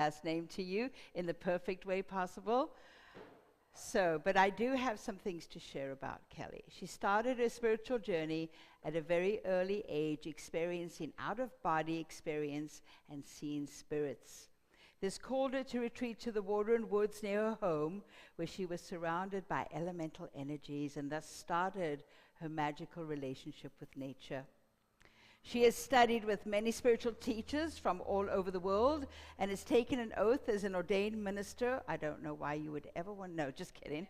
last name to you in the perfect way possible. So, but I do have some things to share about Keli. She started her spiritual journey at a very early age, experiencing out-of-body experience and seeing spirits. This called her to retreat to the water and woods near her home, where she was surrounded by elemental energies and thus started her magical relationship with nature. She has studied with many spiritual teachers from all over the world and has taken an oath as an ordained minister. I don't know why you would ever want, no, just kidding.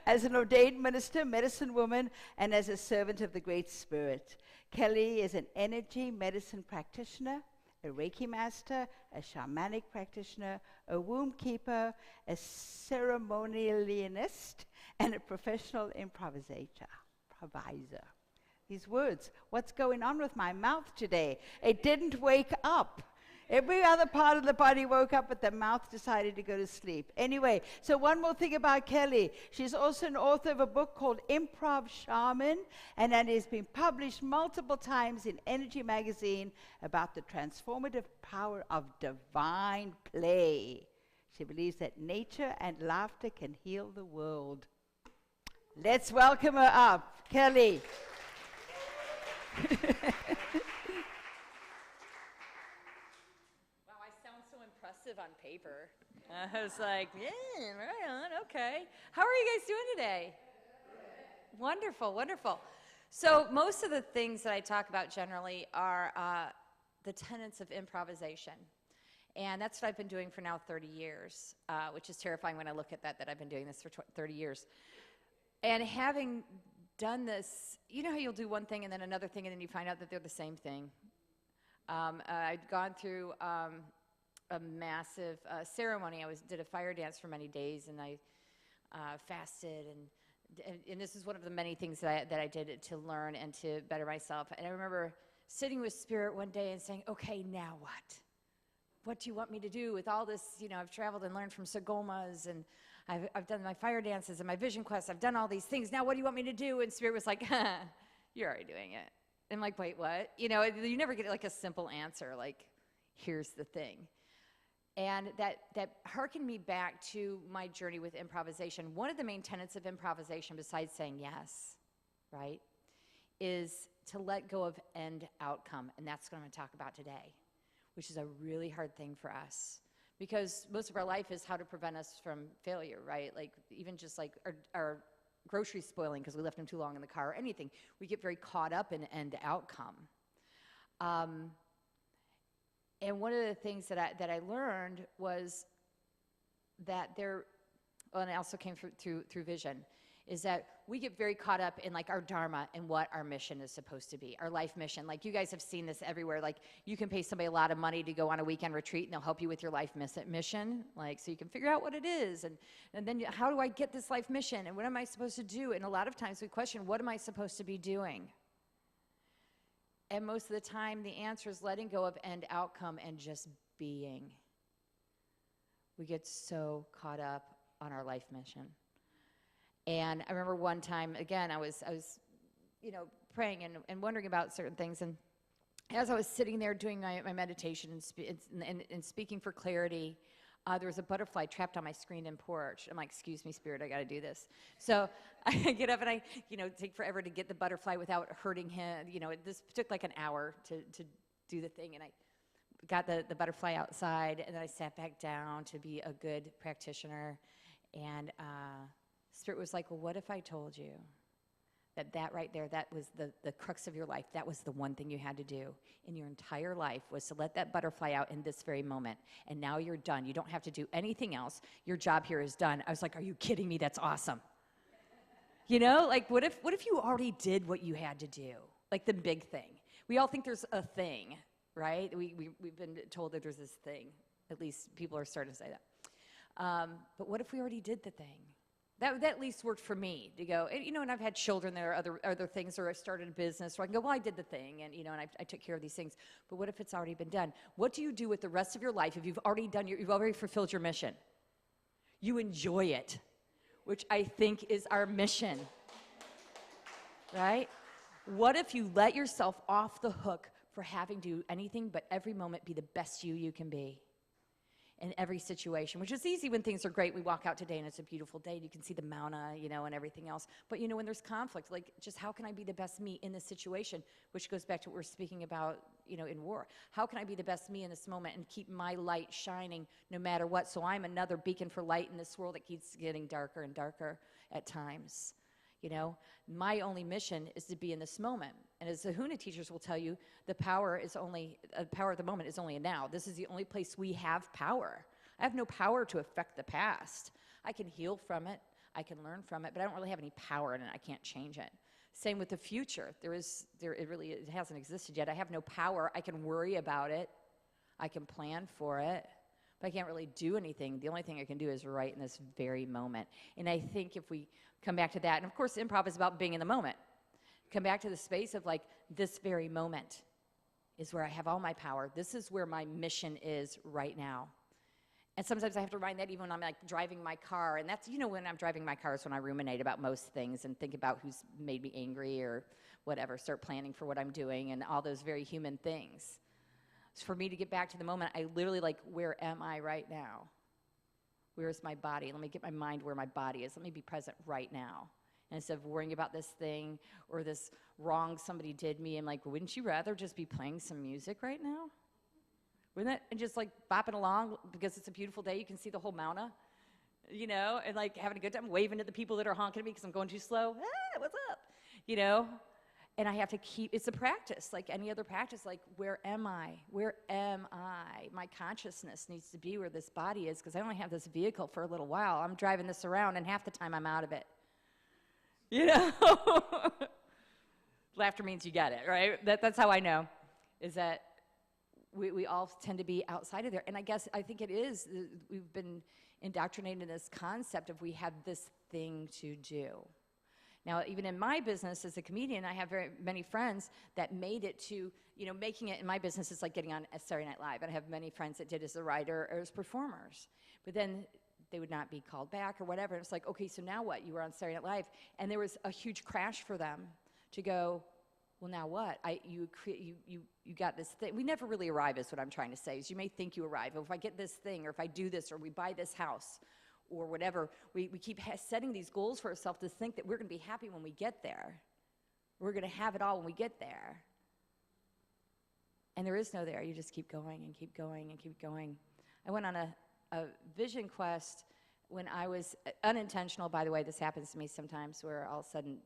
As an ordained minister, medicine woman, and as a servant of the Great Spirit. Keli is an energy medicine practitioner, a Reiki master, a shamanic practitioner, a womb keeper, a ceremonialist, and a professional improviser. These words, what's going on with my mouth today? It didn't wake up. Every other part of the body woke up, but the mouth decided to go to sleep. Anyway, so one more thing about Keli. She's also an author of a book called Improv Shaman, and that has been published multiple times in Energy Magazine about the transformative power of divine play. She believes that nature and laughter can heal the world. Let's welcome her up, Keli. Wow, I sound so impressive on paper. I was like, yeah, right on, okay. How are you guys doing today? Wonderful, wonderful. So most of the things that I talk about generally are the tenets of improvisation. And that's what I've been doing for now 30 years, which is terrifying when I look at that I've been doing this for 30 years. And having done this, you know how you'll do one thing and then another thing and then you find out that they're the same thing. I'd gone through a massive ceremony. I did a fire dance for many days, and I fasted, and this is one of the many things that I did to learn and to better myself. And I remember sitting with Spirit one day and saying, okay, now what? What do you want me to do with all this? You know, I've traveled and learned from Sagomas, and I've done my fire dances and my vision quests. I've done all these things. Now what do you want me to do? And Spirit was like, you're already doing it. I'm like, wait, what? You know, you never get like a simple answer, like, here's the thing. And that harkened me back to my journey with improvisation. One of the main tenets of improvisation, besides saying yes, right, is to let go of end outcome. And that's what I'm going to talk about today, which is a really hard thing for us. Because most of our life is how to prevent us from failure, right? Like, even just like our groceries spoiling because we left them too long in the car or anything. We get very caught up in end outcome. And one of the things that I learned was that and it also came through vision, is that we get very caught up in like our dharma and what our mission is supposed to be, our life mission. Like, you guys have seen this everywhere. Like, you can pay somebody a lot of money to go on a weekend retreat and they'll help you with your life mission. Like, so you can figure out what it is. And then how do I get this life mission? And what am I supposed to do? And a lot of times we question, what am I supposed to be doing? And most of the time the answer is letting go of end outcome and just being. We get so caught up on our life mission. And I remember one time, again, I was you know, praying and wondering about certain things. And as I was sitting there doing my meditation and speaking for clarity, there was a butterfly trapped on my screen and porch. I'm like, excuse me, Spirit, I got to do this. So I get up and I, you know, take forever to get the butterfly without hurting him. You know, this took like an hour to do the thing. And I got the butterfly outside, and then I sat back down to be a good practitioner. And Spirit was like, well, what if I told you that right there, that was the crux of your life? That was the one thing you had to do in your entire life, was to let that butterfly out in this very moment. And now you're done. You don't have to do anything else. Your job here is done. I was like, are you kidding me? That's awesome. You know, like, what if you already did what you had to do? Like the big thing. We all think there's a thing, right? We've been told that there's this thing. At least people are starting to say that. But what if we already did the thing? That at least worked for me to go, and, you know, and I've had children, there are other things, or I started a business, or I can go, well, I did the thing, and, you know, and I took care of these things. But what if it's already been done? What do you do with the rest of your life if you've already fulfilled your mission? You enjoy it, which I think is our mission, right? What if you let yourself off the hook for having to do anything but every moment be the best you can be? in every situation, which is easy when things are great. We walk out today and it's a beautiful day and you can see the Mauna, and everything else. But, when there's conflict, like just how can I be the best me in this situation, which goes back to what we're speaking about, in war. How can I be the best me in this moment and keep my light shining no matter what? So I'm another beacon for light in this world that keeps getting darker and darker at times. My only mission is to be in this moment. And as the Huna teachers will tell you, the power of the moment is only a now. This is the only place we have power. I have no power to affect the past. I can heal from it. I can learn from it, but I don't really have any power in it. I can't change it. Same with the future. It hasn't existed yet. I have no power. I can worry about it. I can plan for it. But I can't really do anything. The only thing I can do is right in this very moment. And I think if we come back to that, and of course improv is about being in the moment. Come back to the space of like, this very moment is where I have all my power. This is where my mission is right now. And sometimes I have to remind that even when I'm like driving my car. And that's, when I'm driving my car is when I ruminate about most things and think about who's made me angry or whatever, start planning for what I'm doing and all those very human things. For me to get back to the moment, I literally like, where am I right now? Where is my body? Let me get my mind where my body is. Let me be present right now. And instead of worrying about this thing or this wrong somebody did me, I'm like, wouldn't you rather just be playing some music right now? Wouldn't that, and just like bopping along because it's a beautiful day, you can see the whole Mauna, and like having a good time, waving at the people that are honking at me because I'm going too slow. Ah, what's up? And I have to it's a practice, like any other practice, like where am I? Where am I? My consciousness needs to be where this body is because I only have this vehicle for a little while. I'm driving this around and half the time I'm out of it. Laughter means you get it, right? That's how I know, is that we all tend to be outside of there. And I think it is, we've been indoctrinated in this concept of we have this thing to do. Now, even in my business as a comedian, I have very many friends that made it to, making it in my business is like getting on Saturday Night Live. And I have many friends that did as a writer or as performers. But then they would not be called back or whatever. And it's like, okay, so now what? You were on Saturday Night Live. And there was a huge crash for them to go, well, now what? You got this thing. We never really arrive is what I'm trying to say. Is you may think you arrive. If I get this thing or if I do this or we buy this house, or whatever, we keep setting these goals for ourselves to think that we're going to be happy when we get there. We're going to have it all when we get there. And there is no there. You just keep going and keep going and keep going. I went on a vision quest when I was unintentional. By the way, this happens to me sometimes where all of a sudden,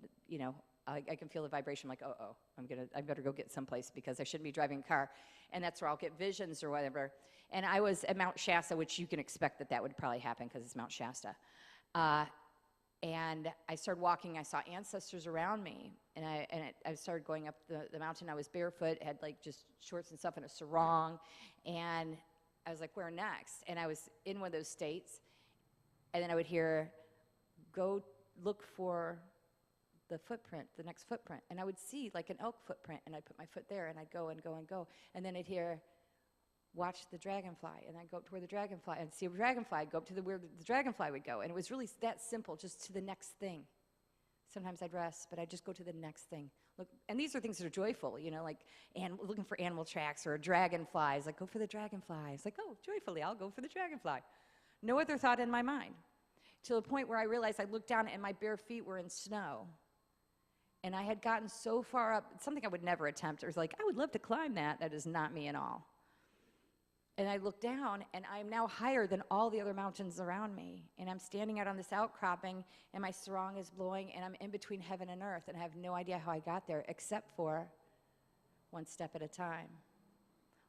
I can feel the vibration like, I better go get someplace because I shouldn't be driving a car. And that's where I'll get visions or whatever. And I was at Mount Shasta, which you can expect that would probably happen because it's Mount Shasta. And I started walking. I saw ancestors around me. And I started going up the mountain. I was barefoot, had like just shorts and stuff and a sarong. And I was like, where next? And I was in one of those states. And then I would hear, go look for the footprint, the next footprint. And I would see like an elk footprint. And I'd put my foot there. And I'd go and go and go. And then I'd hear, watch the dragonfly, and I'd go up to where the dragonfly, and see a dragonfly, I'd go up to where the dragonfly would go, and it was really that simple, just to the next thing. Sometimes I'd rest, but I'd just go to the next thing. Look, and these are things that are joyful, like looking for animal tracks or a dragonfly. It's like, go for the dragonfly. It's like, oh, joyfully, I'll go for the dragonfly. No other thought in my mind, to the point where I realized I looked down and my bare feet were in snow. And I had gotten so far up, something I would never attempt. It was like, I would love to climb that. That is not me at all. And I look down, and I'm now higher than all the other mountains around me. And I'm standing out on this outcropping, and my sarong is blowing, and I'm in between heaven and earth, and I have no idea how I got there, except for one step at a time,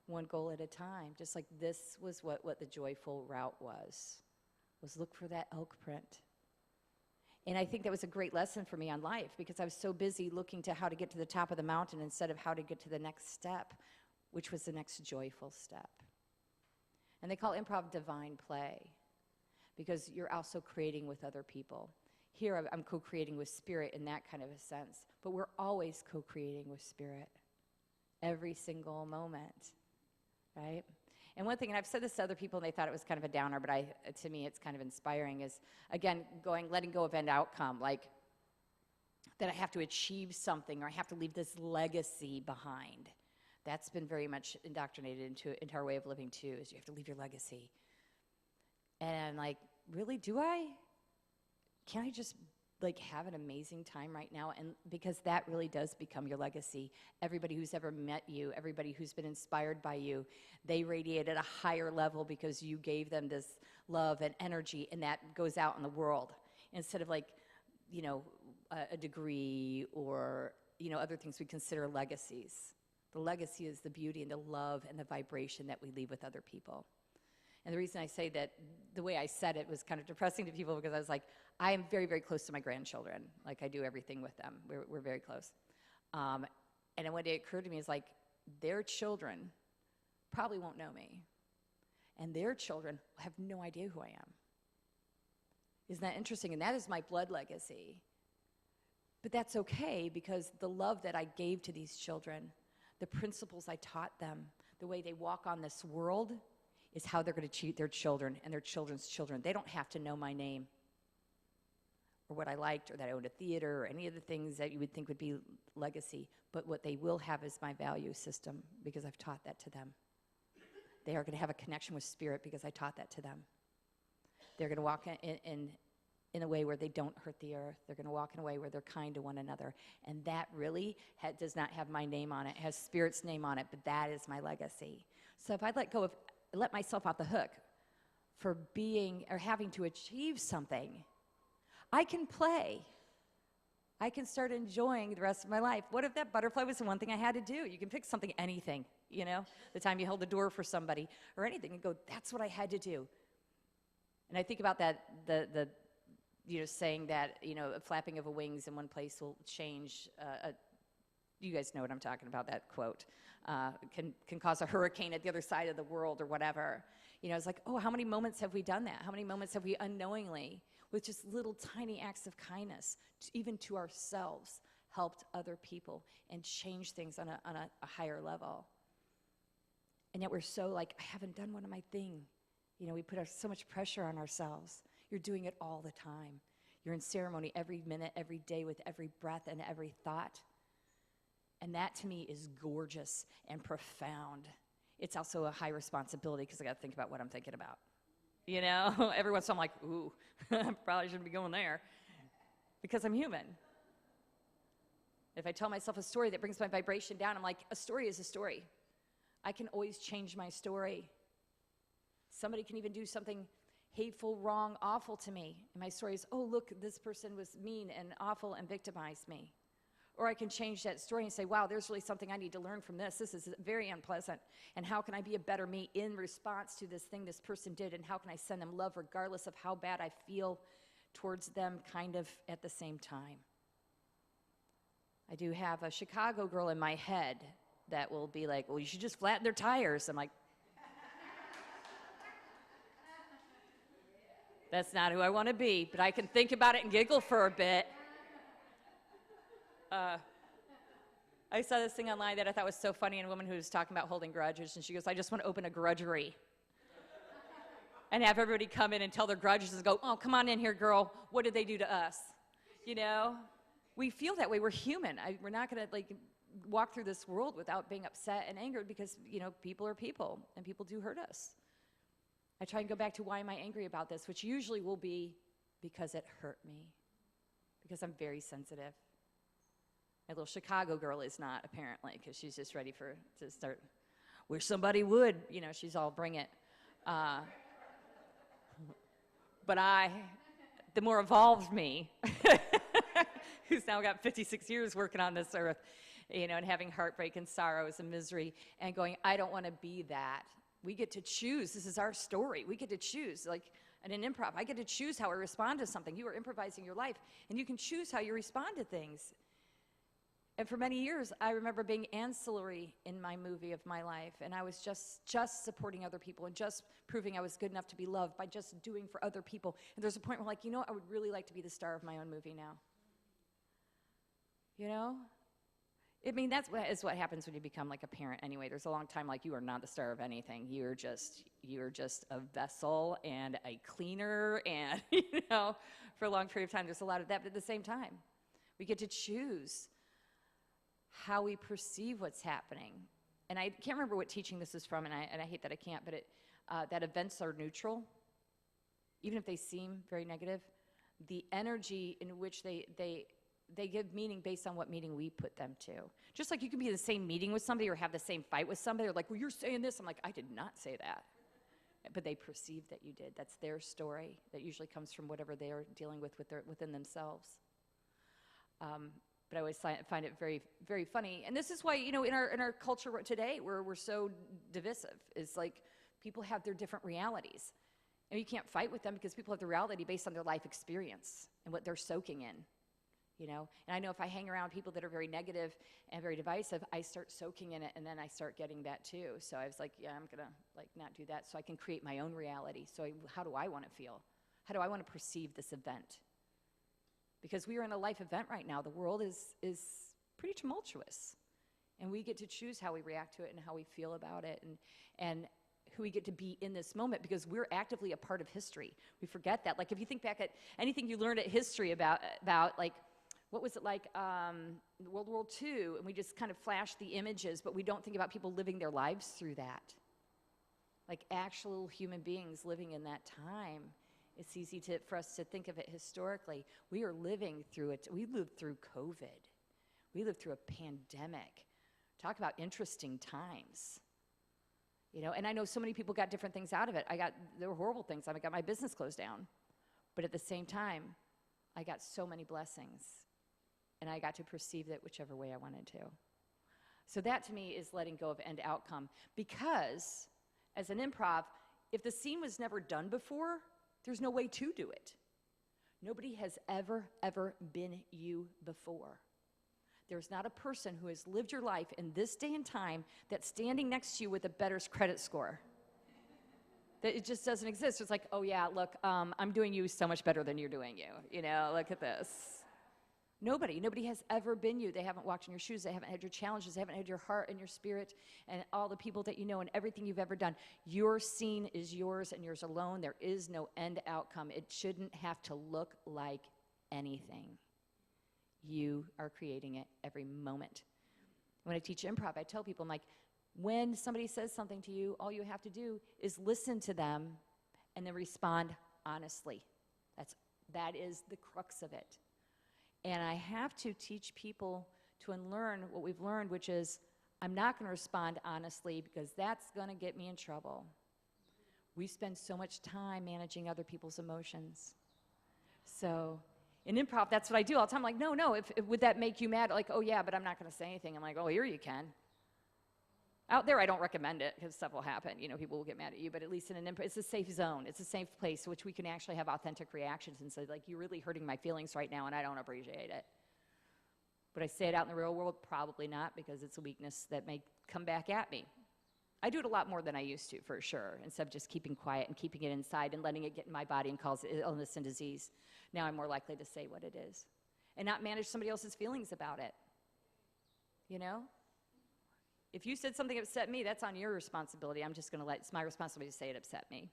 one goal at a time. Just like this was what the joyful route was look for that elk print. And I think that was a great lesson for me on life, because I was so busy looking to how to get to the top of the mountain instead of how to get to the next step, which was the next joyful step. And they call improv divine play, because you're also creating with other people. Here, I'm co-creating with spirit in that kind of a sense, but we're always co-creating with spirit, every single moment, right? And one thing, and I've said this to other people, and they thought it was kind of a downer, but to me, it's kind of inspiring, is, again, letting go of end outcome, like that I have to achieve something, or I have to leave this legacy behind. That's been very much indoctrinated into our way of living, too, is you have to leave your legacy. And I'm like, really, do I? Can I just like have an amazing time right now? And because that really does become your legacy. Everybody who's ever met you, everybody who's been inspired by you, they radiate at a higher level because you gave them this love and energy, and that goes out in the world. Instead of like, you know, a degree or, you know, other things we consider legacies. The legacy is the beauty and the love and the vibration that we leave with other people. And the reason I say that, the way I said it was kind of depressing to people because I was like, I am very, very close to my grandchildren. Like, I do everything with them. We're very close. And then one day it occurred to me, is like, their children probably won't know me. And their children have no idea who I am. Isn't that interesting? And that is my blood legacy. But that's okay, because the love that I gave to these children, the principles I taught them, the way they walk on this world, is how they're going to treat their children and their children's children. They don't have to know my name or what I liked or that I owned a theater or any of the things that you would think would be legacy. But what they will have is my value system, because I've taught that to them. They are going to have a connection with spirit because I taught that to them. They're going to walk in a way where they don't hurt the earth. They're going to walk in a way where they're kind to one another. And that really does not have my name on it. It has Spirit's name on it, but that is my legacy. So if I let myself off the hook for being or having to achieve something, I can play. I can start enjoying the rest of my life. What if that butterfly was the one thing I had to do? You can pick something, anything, you know, the time you held the door for somebody or anything, and go, that's what I had to do. And I think about that, the you know, saying that, you know, a flapping of a wings in one place will change. You guys know what I'm talking about, that quote. Can cause a hurricane at the other side of the world or whatever. You know, it's like, oh, how many moments have we done that? How many moments have we unknowingly, with just little tiny acts of kindness, even to ourselves, helped other people and changed things on a higher level? And yet we're so like, I haven't done one of my thing. You know, we put so much pressure on ourselves. You're doing it all the time. You're in ceremony every minute, every day, with every breath and every thought. And that, to me, is gorgeous and profound. It's also a high responsibility, because I got to think about what I'm thinking about. You know, every once in a while I'm like, ooh, I probably shouldn't be going there, because I'm human. If I tell myself a story that brings my vibration down, I'm like, a story is a story. I can always change my story. Somebody can even do something hateful, wrong, awful to me. And my story is, oh, look, this person was mean and awful and victimized me. Or I can change that story and say, wow, there's really something I need to learn from this. This is very unpleasant. And how can I be a better me in response to this thing this person did? And how can I send them love regardless of how bad I feel towards them, kind of at the same time? I do have a Chicago girl in my head that will be like, well, you should just flatten their tires. I'm like, that's not who I want to be, but I can think about it and giggle for a bit. I saw this thing online that I thought was so funny, and a woman who was talking about holding grudges, and she goes, I just want to open a grudgery and have everybody come in and tell their grudges and go, oh, come on in here, girl. What did they do to us? You know? We feel that way. We're human. We're not going to, like, walk through this world without being upset and angered, because, you know, people are people, and people do hurt us. I try and go back to, why am I angry about this, which usually will be because it hurt me, because I'm very sensitive. My little Chicago girl is not, apparently, because she's just ready to start. Wish somebody would, you know, she's all bring it. But the more evolved me, who's now got 56 years working on this earth, you know, and having heartbreak and sorrows and misery, and going, I don't want to be that. We get to choose. This is our story. We get to choose. Like in an improv, I get to choose how I respond to something. You are improvising your life, and you can choose how you respond to things. And for many years, I remember being ancillary in my movie of my life, and I was just supporting other people and just proving I was good enough to be loved by just doing for other people. And there's a point where, like, you know, I would really like to be the star of my own movie now. You know? I mean, that's what happens when you become like a parent anyway. There's a long time, like, you are not the star of anything. You're just a vessel and a cleaner, and, you know, for a long period of time, there's a lot of that. But at the same time, we get to choose how we perceive what's happening. And I can't remember what teaching this is from, and I hate that I can't, but that events are neutral. even if they seem very negative, the energy in which they give meaning based on what meaning we put them to. Just like you can be in the same meeting with somebody or have the same fight with somebody, they're like, well, you're saying this. I'm like, I did not say that. But they perceive that you did. That's their story. That usually comes from whatever they are dealing with within themselves. But I always find it very, very funny. And this is why, in our culture today, we're so divisive. It's like people have their different realities. And you can't fight with them because people have the reality based on their life experience and what they're soaking in. And I know if I hang around people that are very negative and very divisive, I start soaking in it, and then I start getting that too. So I was like, yeah, I'm gonna not do that, so I can create my own reality. So how do I want to feel? How do I want to perceive this event? Because we are in a life event right now. The world is pretty tumultuous, and we get to choose how we react to it and how we feel about it, and who we get to be in this moment, because we're actively a part of history. We forget that. Like if you think back at anything you learned at history about like, what was it like World War II, and we just kind of flash the images, but we don't think about people living their lives through that. Like actual human beings living in that time. It's easy for us to think of it historically. We are living through it. We lived through COVID. We lived through a pandemic. Talk about interesting times. And I know so many people got different things out of it. There were horrible things. I got my business closed down. But at the same time, I got so many blessings. And I got to perceive it whichever way I wanted to. So that to me is letting go of end outcome. Because as an improv, if the scene was never done before, there's no way to do it. Nobody has ever been you before. There's not a person who has lived your life in this day and time that's standing next to you with a better credit score. That it just doesn't exist. It's like, oh yeah, look, I'm doing you so much better than you're doing you. Look at this. Nobody has ever been you. They haven't walked in your shoes. They haven't had your challenges. They haven't had your heart and your spirit and all the people that you know and everything you've ever done. Your scene is yours and yours alone. There is no end outcome. It shouldn't have to look like anything. You are creating it every moment. When I teach improv, I tell people, I'm like, when somebody says something to you, all you have to do is listen to them and then respond honestly. That is the crux of it. And I have to teach people to unlearn what we've learned, which is I'm not going to respond honestly because that's going to get me in trouble. We spend so much time managing other people's emotions. So in improv, that's what I do all the time. I'm like, no, would that make you mad? Like, oh yeah, but I'm not going to say anything. I'm like, oh, here you can. Out there, I don't recommend it because stuff will happen. People will get mad at you, but at least in an improv, it's a safe zone. It's a safe place which we can actually have authentic reactions and say, like, you're really hurting my feelings right now, and I don't appreciate it. Would I say it out in the real world? Probably not, because it's a weakness that may come back at me. I do it a lot more than I used to, for sure, instead of just keeping quiet and keeping it inside and letting it get in my body and cause illness and disease. Now I'm more likely to say what it is and not manage somebody else's feelings about it. If you said something upset me, that's on your responsibility. I'm just going to it's my responsibility to say it upset me,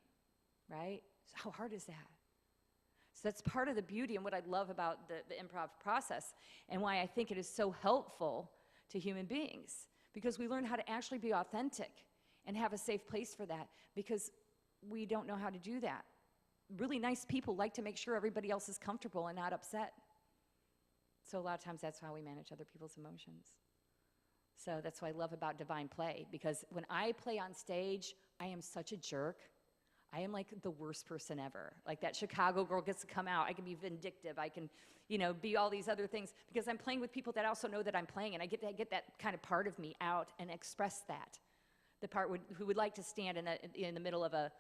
right? So how hard is that? So that's part of the beauty and what I love about the improv process and why I think it is so helpful to human beings, because we learn how to actually be authentic and have a safe place for that, because we don't know how to do that. Really nice people like to make sure everybody else is comfortable and not upset. So a lot of times that's how we manage other people's emotions. So that's what I love about divine play, because when I play on stage, I am such a jerk. I am like the worst person ever. Like that Chicago girl gets to come out. I can be vindictive. I can, be all these other things, because I'm playing with people that also know that I'm playing, and I get that kind of part of me out and express that. The part who would like to stand in the middle of a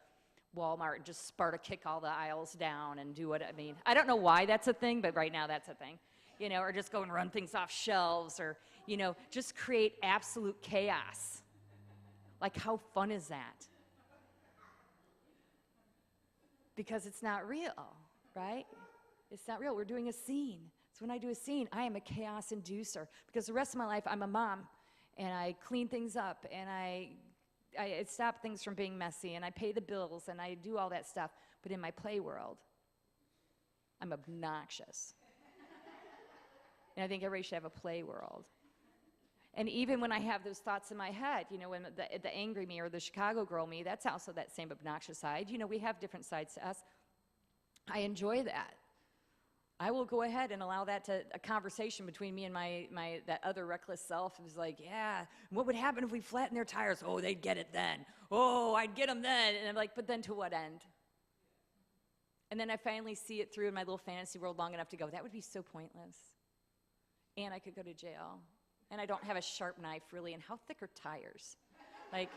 Walmart and just Sparta kick all the aisles down and do what I mean. I don't know why that's a thing, but right now that's a thing. Or just go and run things off shelves, or, just create absolute chaos. Like, how fun is that? Because it's not real, right? It's not real. We're doing a scene. So when I do a scene, I am a chaos inducer, because the rest of my life, I'm a mom, and I clean things up, and I stop things from being messy, and I pay the bills, and I do all that stuff. But in my play world, I'm obnoxious. And I think everybody should have a play world. And even when I have those thoughts in my head, when the angry me or the Chicago girl me, that's also that same obnoxious side. We have different sides to us. I enjoy that. I will go ahead and allow that to a conversation between me and my that other reckless self who's like, yeah, what would happen if we flattened their tires? Oh, they'd get it then. Oh, I'd get them then. And I'm like, but then to what end? And then I finally see it through in my little fantasy world long enough to go, that would be so pointless. And I could go to jail. And I don't have a sharp knife, really. And how thick are tires? Like,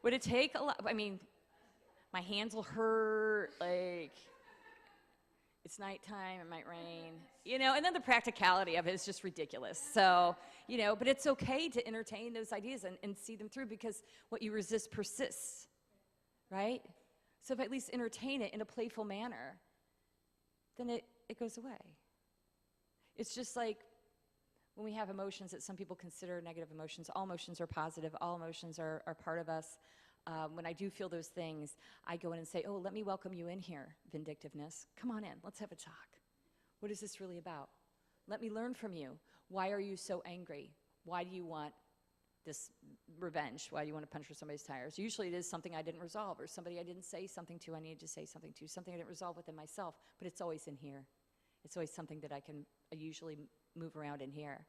would it take a lot? I mean, my hands will hurt, like, it's nighttime, it might rain, and then the practicality of it is just ridiculous. So, but it's okay to entertain those ideas and see them through, because what you resist persists, right? So if I at least entertain it in a playful manner, then it goes away. It's just like when we have emotions that some people consider negative emotions. All emotions are positive. All emotions are part of us. When I do feel those things, I go in and say, oh, let me welcome you in here, vindictiveness. Come on in. Let's have a talk. What is this really about? Let me learn from you. Why are you so angry? Why do you want this revenge? Why do you want to puncture somebody's tires? Usually it is something I didn't resolve, or somebody I didn't say something to, I needed to say something to, something I didn't resolve within myself, but it's always in here. It's always something that I usually move around in here.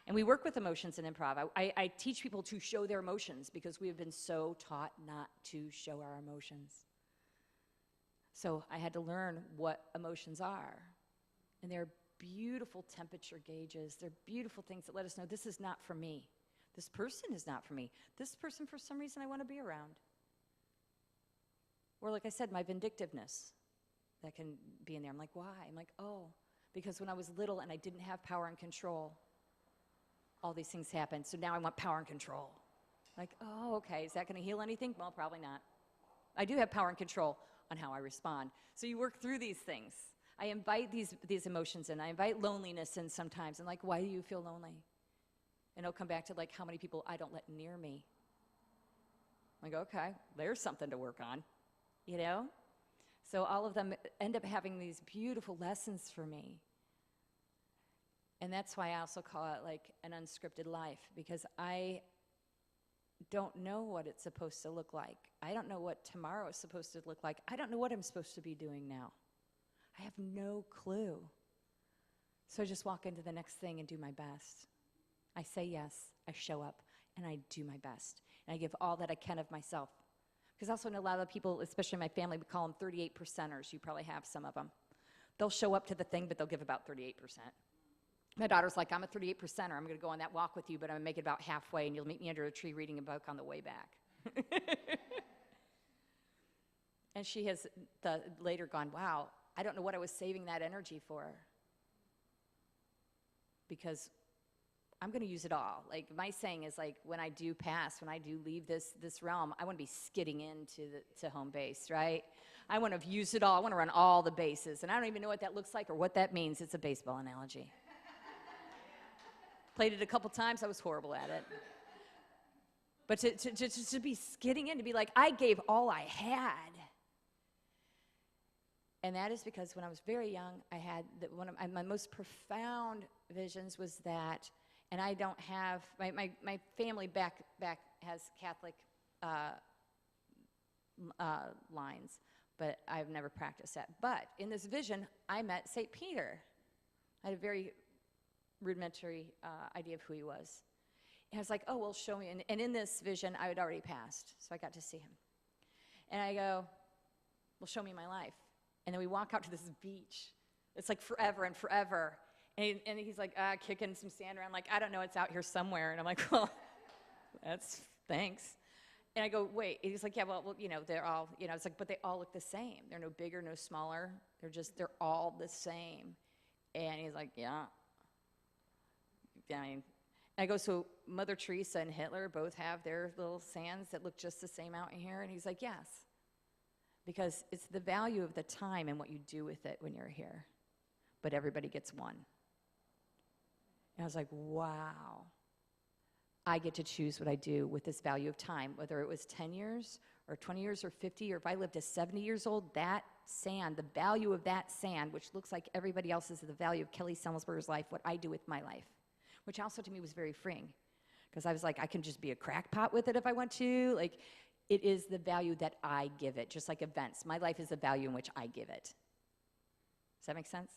And we work with emotions in improv. I teach people to show their emotions, because we have been so taught not to show our emotions. So I had to learn what emotions are. And they're beautiful temperature gauges. They're beautiful things that let us know this is not for me. This person is not for me. This person, for some reason, I want to be around. Or like I said, my vindictiveness, that can be in there. I'm like, why? I'm like, oh, because when I was little and I didn't have power and control, all these things happened. So now I want power and control. Like, oh, okay, is that going to heal anything? Well, probably not. I do have power and control on how I respond. So you work through these things. I invite these emotions in. I invite loneliness in sometimes. And like, why do you feel lonely? And it'll come back to like how many people I don't let near me. I'm like, okay, there's something to work on, So all of them end up having these beautiful lessons for me. And that's why I also call it like an unscripted life, because I don't know what it's supposed to look like. I don't know what tomorrow is supposed to look like. I don't know what I'm supposed to be doing now. I have no clue. So I just walk into the next thing and do my best. I say yes, I show up, and I do my best. And I give all that I can of myself. Because also in a lot of people, especially my family, we call them 38%ers. You probably have some of them. They'll show up to the thing, but they'll give about 38%. My daughter's like, I'm a 38%er. I'm going to go on that walk with you, but I'm going to make it about halfway, and you'll meet me under a tree reading a book on the way back. And she has later gone, wow, I don't know what I was saving that energy for, because I'm going to use it all. Like my saying is like, when I do pass, when I do leave this realm, I want to be skidding to home base, right? I want to use it all. I want to run all the bases, and I don't even know what that looks like or what that means. It's a baseball analogy. Played it a couple times. I was horrible at it. But to be skidding in, to be like, I gave all I had. And that is because when I was very young, I had one of my most profound visions was that, and I don't have, my family back has Catholic lines, but I've never practiced that. But in this vision, I met St. Peter. I had a very rudimentary idea of who he was. And I was like, oh, well, show me. And in this vision, I had already passed, so I got to see him. And I go, well, show me my life. And then we walk out to this beach. It's like forever and forever. And he's like, kicking some sand around. Like, I don't know, it's out here somewhere. And I'm like, well, thanks. And I go, wait. And he's like, yeah, well, they're all, it's like, but they all look the same. They're no bigger, no smaller. They're all the same. And he's like, yeah. And I go, so Mother Teresa and Hitler both have their little sands that look just the same out in here? And he's like, yes. Because it's the value of the time and what you do with it when you're here. But everybody gets one. And I was like, wow. I get to choose what I do with this value of time, whether it was 10 years or 20 years or 50, or if I lived to 70 years old, that sand, the value of that sand, which looks like everybody else's, is the value of Keli Semelsberger's life, what I do with my life. Which also to me was very freeing, because I was like, I can just be a crackpot with it if I want to. Like, It is the value that I give it, just like events. My life is the value in which I give it. Does that make sense?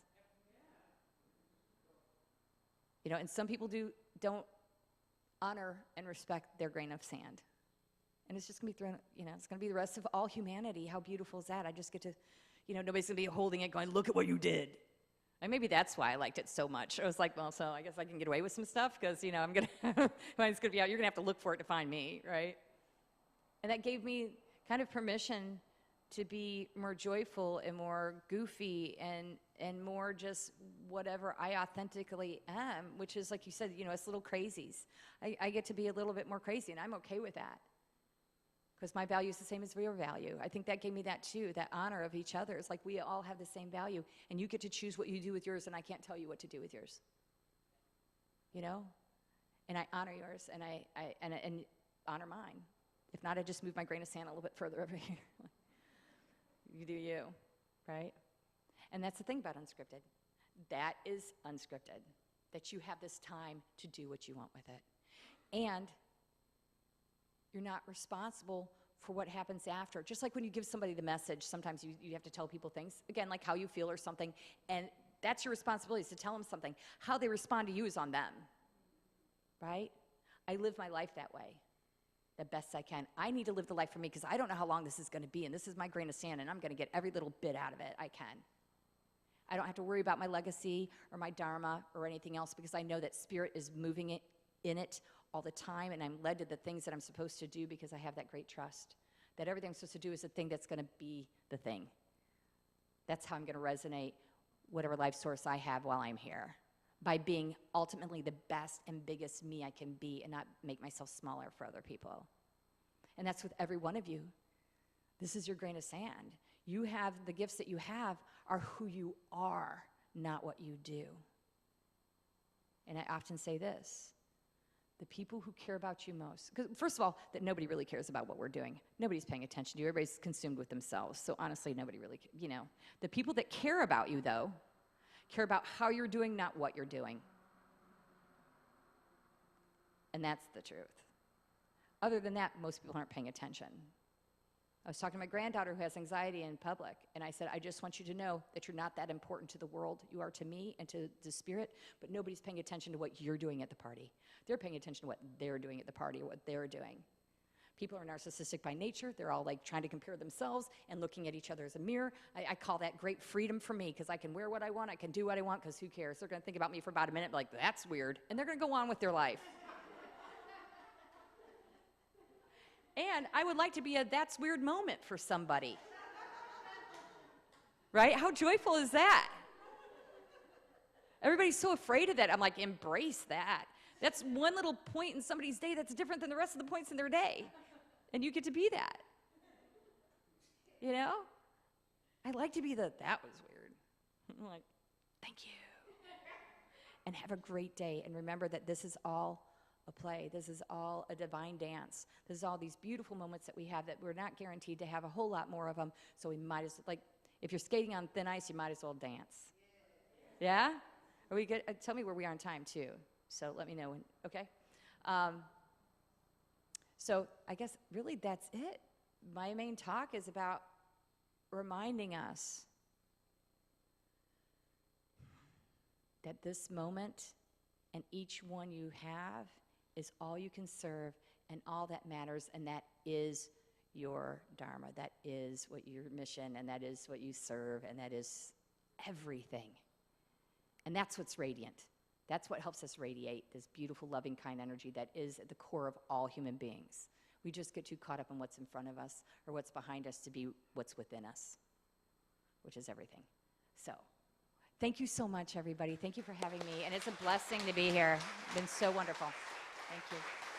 You know, and some people don't honor and respect their grain of sand. And it's just going to be thrown, you know, it's going to be the rest of all humanity. How beautiful is that? I just get to, you know, nobody's going to be holding it going, look at what you did. And maybe that's why I liked it so much. I was like, well, so I guess I can get away with some stuff because, you know, I'm going to, it's going to be out. You're going to have to look for it to find me, right? And that gave me kind of permission to be more joyful and more goofy and more just whatever I authentically am, which is, like you said, you know, it's little crazies. I get to be a little bit more crazy, and I'm okay with that because my value is the same as your value. I think that gave me that too, that honor of each other. It's like we all have the same value, and you get to choose what you do with yours, and I can't tell you what to do with yours. You know? And I honor yours, and I honor mine. If not, I just move my grain of sand a little bit further over here. You do you, right? And that's the thing about unscripted. That is unscripted, that you have this time to do what you want with it. And you're not responsible for what happens after. Just like when you give somebody the message, sometimes you have to tell people things, again, like how you feel or something, and that's your responsibility, is to tell them something. How they respond to you is on them, right? I live my life that way, the best I can. I need to live the life for me because I don't know how long this is going to be, and this is my grain of sand, and I'm going to get every little bit out of it I can. I don't have to worry about my legacy or my dharma or anything else because I know that Spirit is moving in it all the time, and I'm led to the things that I'm supposed to do because I have that great trust that everything I'm supposed to do is the thing that's going to be the thing. That's how I'm going to resonate whatever life source I have while I'm here, by being ultimately the best and biggest me I can be and not make myself smaller for other people. And that's with every one of you. This is your grain of sand. You have the gifts that you have are who you are, not what you do. And I often say this, the people who care about you most, because first of all, that nobody really cares about what we're doing. Nobody's paying attention to you. Everybody's consumed with themselves. So honestly, nobody really, you know. The people that care about you, though, care about how you're doing, not what you're doing. And that's the truth. Other than that, most people aren't paying attention. I was talking to my granddaughter who has anxiety in public, and I said, I just want you to know that you're not that important to the world. You are to me and to the Spirit, but nobody's paying attention to what you're doing at the party. They're paying attention to what they're doing at the party or what they're doing. People are narcissistic by nature. They're all like trying to compare themselves and looking at each other as a mirror. I call that great freedom for me because I can wear what I want. I can do what I want because who cares? They're going to think about me for about a minute, like, that's weird. And they're going to go on with their life. And I would like to be a that's weird moment for somebody. Right? How joyful is that? Everybody's so afraid of that. I'm like, embrace that. That's one little point in somebody's day that's different than the rest of the points in their day. And you get to be that. You know? I like to be that was weird. I'm like, thank you. And have a great day. And remember that this is all a play. This is all a divine dance. This is all these beautiful moments that we have that we're not guaranteed to have a whole lot more of them. So we might as, like, if you're skating on thin ice, you might as well dance. Yeah? Are we good? Tell me where we are on time, too. So let me know when, okay? So I guess really that's it. My main talk is about reminding us that this moment and each one you have is all you can serve and all that matters, and that is your dharma. That is what your mission, and that is what you serve, and that is everything. And that's what's radiant. That's what helps us radiate this beautiful, loving, kind energy that is at the core of all human beings. We just get too caught up in what's in front of us or what's behind us to be what's within us, which is everything. So thank you so much, everybody. Thank you for having me, and it's a blessing to be here. It's been so wonderful. Thank you.